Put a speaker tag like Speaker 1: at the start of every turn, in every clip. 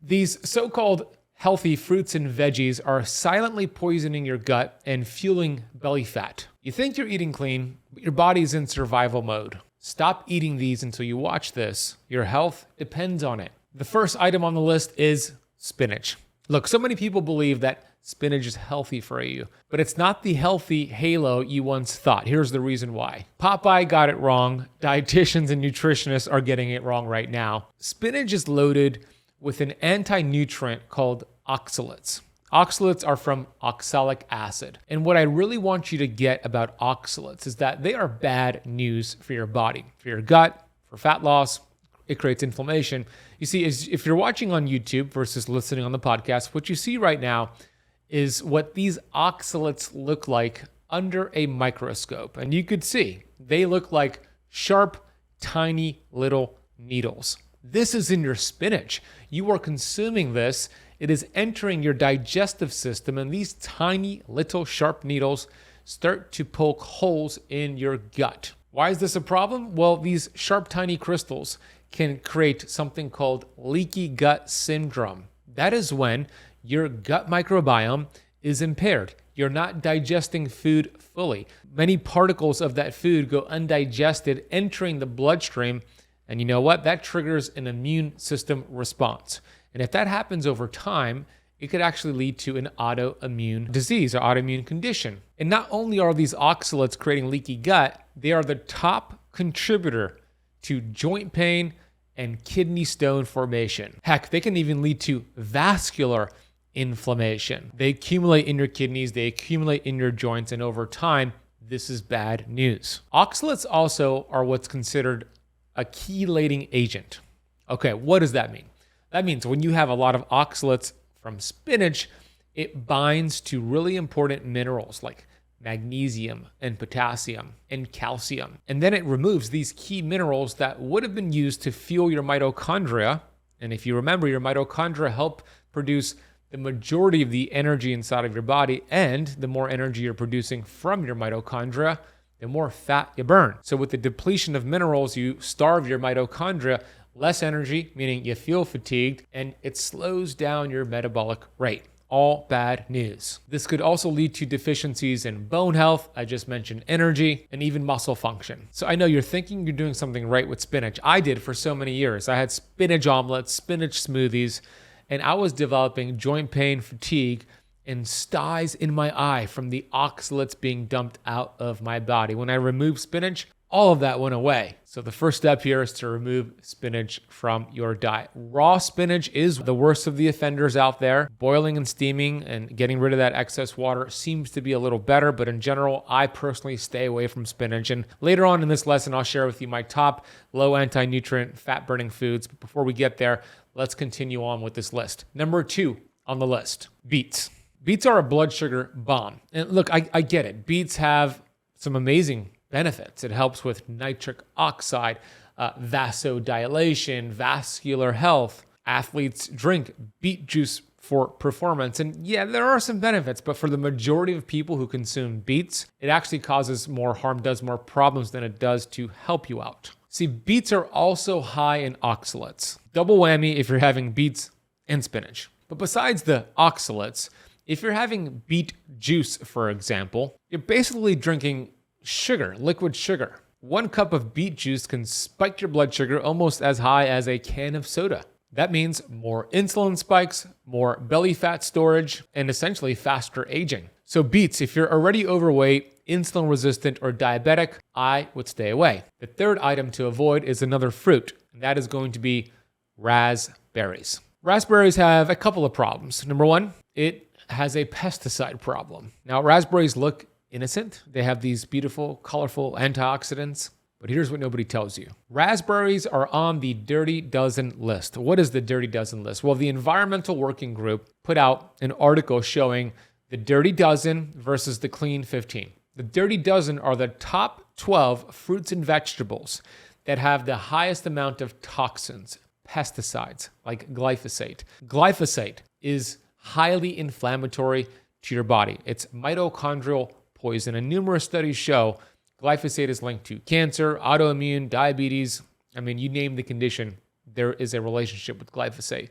Speaker 1: These so-called healthy fruits and veggies are silently poisoning your gut and fueling belly fat. You think you're eating clean, but your body's in survival mode. Stop eating these until you watch this. Your health depends on it. The first item on the list is spinach. Look, so many people believe that spinach is healthy for you, but it's not the healthy halo you once thought. Here's the reason why. Popeye got it wrong. Dietitians and nutritionists are getting it wrong right now. Spinach is loaded with an anti-nutrient called oxalates. Oxalates are from oxalic acid. And what I really want you to get about oxalates is that they are bad news for your body, for your gut, for fat loss. It creates inflammation. You see, if you're watching on YouTube versus listening on the podcast, what you see right now is what these oxalates look like under a microscope. And you could see they look like sharp, tiny little needles. This is in your spinach. You are consuming this. It is entering your digestive system, and these tiny little sharp needles start to poke holes in your gut. Why is this a problem? Well, these sharp, tiny crystals can create something called leaky gut syndrome. That is when your gut microbiome is impaired. You're not digesting food fully. Many particles of that food go undigested, entering the bloodstream. And you know what? That triggers an immune system response. And if that happens over time, it could actually lead to an autoimmune disease or autoimmune condition. And not only are these oxalates creating leaky gut, they are the top contributor to joint pain and kidney stone formation. Heck, they can even lead to vascular inflammation. They accumulate in your kidneys, they accumulate in your joints, and over time, this is bad news. Oxalates also are what's considered a chelating agent. Okay, what does that mean? That means when you have a lot of oxalates from spinach, it binds to really important minerals like magnesium and potassium and calcium. And then it removes these key minerals that would have been used to fuel your mitochondria. And if you remember, your mitochondria help produce the majority of the energy inside of your body, and the more energy you're producing from your mitochondria, the more fat you burn. So with the depletion of minerals, you starve your mitochondria, less energy, meaning you feel fatigued, and it slows down your metabolic rate. All bad news. This could also lead to deficiencies in bone health, I just mentioned energy, and even muscle function. So I know you're thinking you're doing something right with spinach. I did for so many years. I had spinach omelets, spinach smoothies, and I was developing joint pain, fatigue, and styes in my eye from the oxalates being dumped out of my body. When I removed spinach, all of that went away. So the first step here is to remove spinach from your diet. Raw spinach is the worst of the offenders out there. Boiling and steaming and getting rid of that excess water seems to be a little better, but in general, I personally stay away from spinach. And later on in this lesson, I'll share with you my top low anti-nutrient fat-burning foods. But before we get there, let's continue on with this list. Number 2 on the list, beets. Beets are a blood sugar bomb. And look, I get it. Beets have some amazing benefits. It helps with nitric oxide, vasodilation, vascular health. Athletes drink beet juice for performance. And yeah, there are some benefits, but for the majority of people who consume beets, it actually causes more harm, does more problems than it does to help you out. See, beets are also high in oxalates. Double whammy if you're having beets and spinach. But besides the oxalates, if you're having beet juice, for example, you're basically drinking sugar, liquid sugar. 1 cup of beet juice can spike your blood sugar almost as high as a can of soda. That means more insulin spikes, more belly fat storage, and essentially faster aging. So beets, if you're already overweight, insulin resistant, or diabetic, I would stay away. The third item to avoid is another fruit, and that is going to be raspberries. Raspberries have a couple of problems. Number 1, it has a pesticide problem. Now, raspberries look innocent. They have these beautiful, colorful antioxidants. But here's what nobody tells you. Raspberries are on the Dirty Dozen list. What is the Dirty Dozen list? Well, the Environmental Working Group put out an article showing the Dirty Dozen versus the Clean 15. The Dirty Dozen are the top 12 fruits and vegetables that have the highest amount of toxins, pesticides, like glyphosate. Glyphosate is highly inflammatory to your body. It's mitochondrial poison, and numerous studies show glyphosate is linked to cancer, autoimmune, diabetes. I mean, you name the condition, there is a relationship with glyphosate.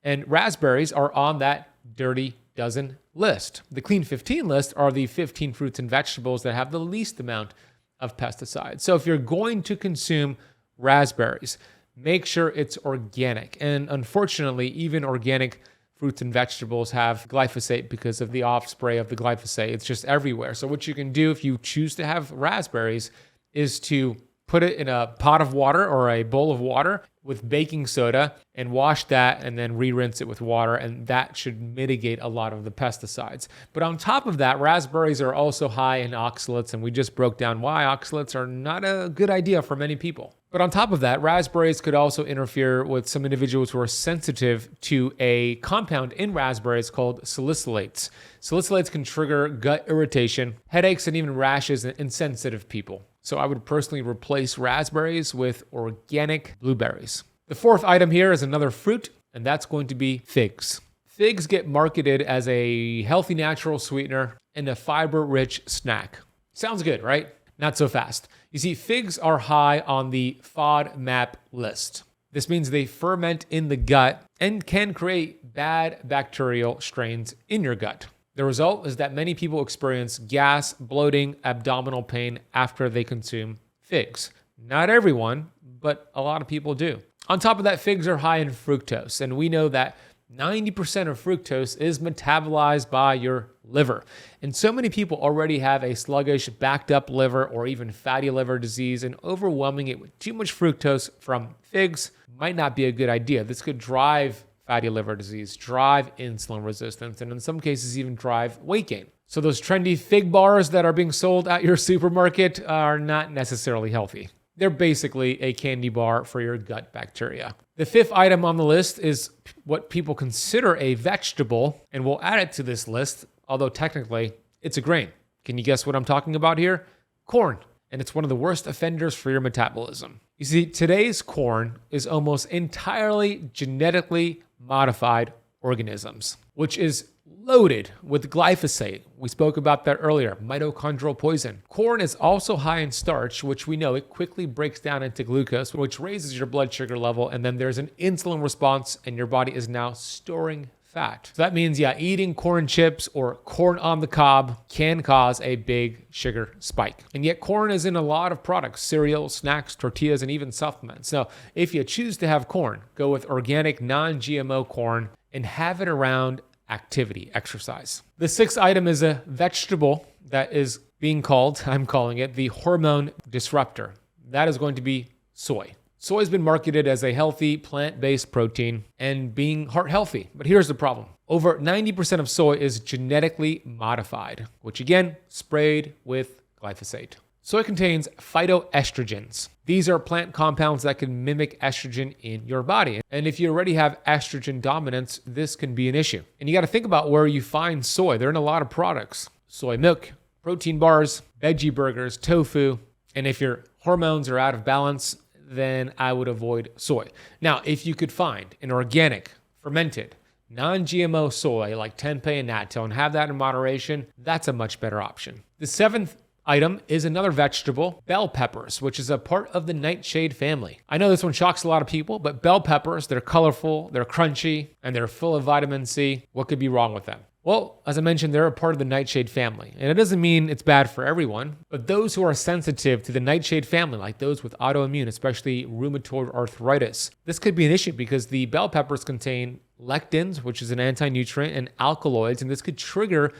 Speaker 1: And raspberries are on that dirty dozen list. The clean 15 list are the 15 fruits and vegetables that have the least amount of pesticides. So if you're going to consume raspberries, make sure it's organic. And unfortunately, even organic fruits and vegetables have glyphosate because of the off spray of the glyphosate. It's just everywhere. So what you can do if you choose to have raspberries is to put it in a pot of water or a bowl of water with baking soda and wash that and then re-rinse it with water, and that should mitigate a lot of the pesticides. But on top of that, raspberries are also high in oxalates, and we just broke down why oxalates are not a good idea for many people. But on top of that, raspberries could also interfere with some individuals who are sensitive to a compound in raspberries called salicylates. Salicylates can trigger gut irritation, headaches, and even rashes in sensitive people. So I would personally replace raspberries with organic blueberries. The fourth item here is another fruit, and that's going to be figs. Figs get marketed as a healthy natural sweetener and a fiber-rich snack. Sounds good, right? Not so fast. You see, figs are high on the FODMAP list. This means they ferment in the gut and can create bad bacterial strains in your gut. The result is that many people experience gas, bloating, abdominal pain after they consume figs. Not everyone, but a lot of people do. On top of that, figs are high in fructose, and we know that 90% of fructose is metabolized by your liver. And so many people already have a sluggish, backed up liver or even fatty liver disease, and overwhelming it with too much fructose from figs might not be a good idea. This could drive fatty liver disease, drive insulin resistance, and in some cases even drive weight gain. So those trendy fig bars that are being sold at your supermarket are not necessarily healthy. They're basically a candy bar for your gut bacteria. The fifth item on the list is what people consider a vegetable, and we'll add it to this list, although technically it's a grain. Can you guess what I'm talking about here? Corn. And it's one of the worst offenders for your metabolism. You see, today's corn is almost entirely genetically modified organisms, which is loaded with glyphosate. We spoke about that earlier, mitochondrial poison. Corn is also high in starch, which we know it quickly breaks down into glucose, which raises your blood sugar level, and then there's an insulin response, and your body is now storing fat. So that means, eating corn chips or corn on the cob can cause a big sugar spike. And yet corn is in a lot of products, cereal, snacks, tortillas, and even supplements. So if you choose to have corn, go with organic, non-GMO corn and have it around activity, exercise. The sixth item is a vegetable that is being called, I'm calling it, the hormone disruptor. That is going to be soy. Soy has been marketed as a healthy plant-based protein and being heart healthy. But here's the problem. Over 90% of soy is genetically modified, which again, sprayed with glyphosate. Soy contains phytoestrogens. These are plant compounds that can mimic estrogen in your body. And if you already have estrogen dominance, this can be an issue. And you got to think about where you find soy. They're in a lot of products. Soy milk, protein bars, veggie burgers, tofu. And if your hormones are out of balance, then I would avoid soy. Now, if you could find an organic, fermented, non-GMO soy like tempeh and natto and have that in moderation, that's a much better option. The seventh item is another vegetable, bell peppers, which is a part of the nightshade family. I know this one shocks a lot of people, but bell peppers, they're colorful, they're crunchy, and they're full of vitamin C. What could be wrong with them? Well, as I mentioned, they're a part of the nightshade family. And it doesn't mean it's bad for everyone, but those who are sensitive to the nightshade family, like those with autoimmune, especially rheumatoid arthritis, this could be an issue because the bell peppers contain lectins, which is an anti-nutrient, and alkaloids, and this could trigger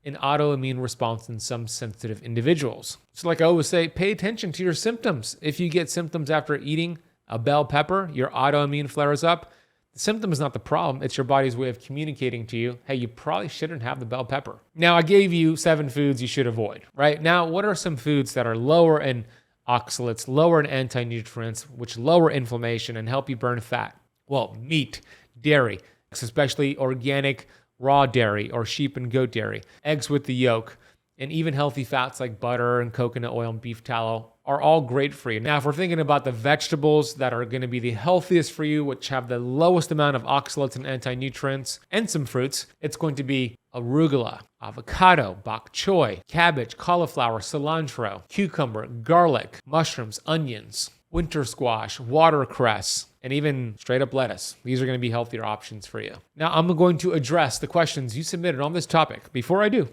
Speaker 1: an autoimmune response in some sensitive individuals. So like I always say, pay attention to your symptoms. If you get symptoms after eating a bell pepper, your autoimmune flares up, the symptom is not the problem. It's your body's way of communicating to you, hey, you probably shouldn't have the bell pepper. Now, I gave you 7 foods you should avoid, right? Now, what are some foods that are lower in oxalates, lower in anti-nutrients, which lower inflammation and help you burn fat? Well, meat, dairy, especially organic raw dairy or sheep and goat dairy, eggs with the yolk, and even healthy fats like butter and coconut oil and beef tallow are all great for you. Now, if we're thinking about the vegetables that are going to be the healthiest for you, which have the lowest amount of oxalates and anti-nutrients, and some fruits, it's going to be arugula, avocado, bok choy, cabbage, cauliflower, cilantro, cucumber, garlic, mushrooms, onions, winter squash, watercress, and even straight up lettuce. These are going to be healthier options for you. Now, I'm going to address the questions you submitted on this topic. Before I do,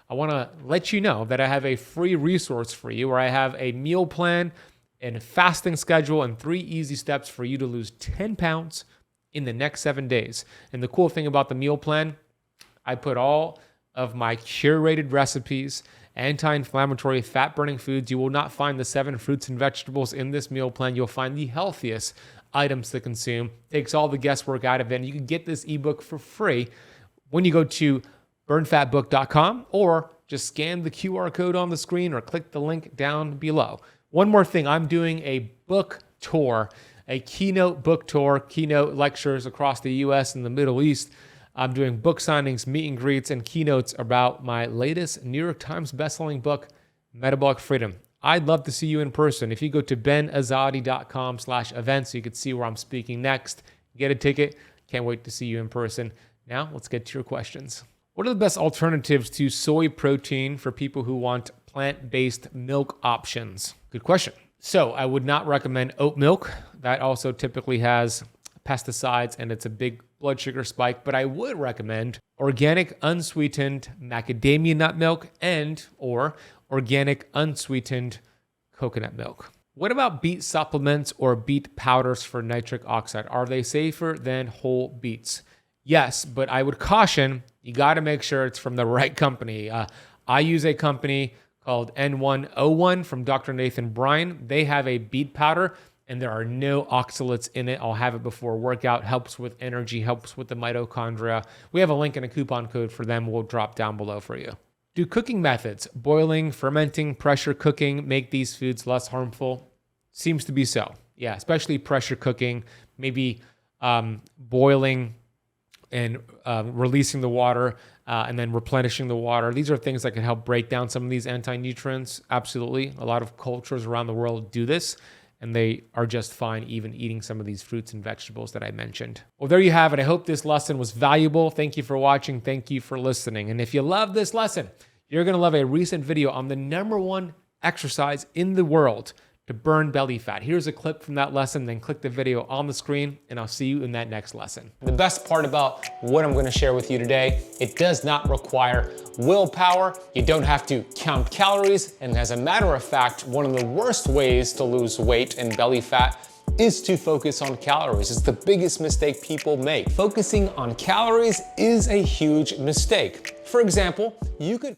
Speaker 1: I want to let you know that I have a free resource for you where I have a meal plan and fasting schedule and 3 easy steps for you to lose 10 pounds in the next 7 days. And the cool thing about the meal plan, I put all of my curated recipes, anti-inflammatory, fat-burning foods. You will not find the 7 fruits and vegetables in this meal plan. You'll find the healthiest items to consume. Takes all the guesswork out of it. And you can get this ebook for free when you go to burnfatbook.com or just scan the QR code on the screen or click the link down below. One more thing, I'm doing a book tour, a keynote book tour, keynote lectures across the US and the Middle East. I'm doing book signings, meet and greets, and keynotes about my latest New York Times bestselling book, Metabolic Freedom. I'd love to see you in person. If you go to benazadi.com/events, you can see where I'm speaking next. Get a ticket. Can't wait to see you in person. Now, let's get to your questions. What are the best alternatives to soy protein for people who want plant-based milk options? Good question. So I would not recommend oat milk. That also typically has pesticides and it's a big blood sugar spike, but I would recommend organic unsweetened macadamia nut milk and or organic unsweetened coconut milk. What about beet supplements or beet powders for nitric oxide? Are they safer than whole beets? Yes, but I would caution, you got to make sure it's from the right company. I use a company called N101 from Dr. Nathan Bryan. They have a beet powder and there are no oxalates in it. I'll have it before workout. Helps with energy, helps with the mitochondria. We have a link and a coupon code for them. We'll drop down below for you. Do cooking methods, boiling, fermenting, pressure cooking, make these foods less harmful? Seems to be so. Yeah, especially pressure cooking, maybe boiling and releasing the water and then replenishing the water. These are things that can help break down some of these anti-nutrients. Absolutely. A lot of cultures around the world do this, and they are just fine even eating some of these fruits and vegetables that I mentioned. Well, there you have it. I hope this lesson was valuable. Thank you for watching. Thank you for listening. And if you love this lesson, you're going to love a recent video on the #1 exercise in the world to burn belly fat. Here's a clip from that lesson, then click the video on the screen, and I'll see you in that next lesson. The best part about what I'm gonna share with you today, it does not require willpower. You don't have to count calories, and as a matter of fact, one of the worst ways to lose weight and belly fat is to focus on calories. It's the biggest mistake people make. Focusing on calories is a huge mistake. For example, you could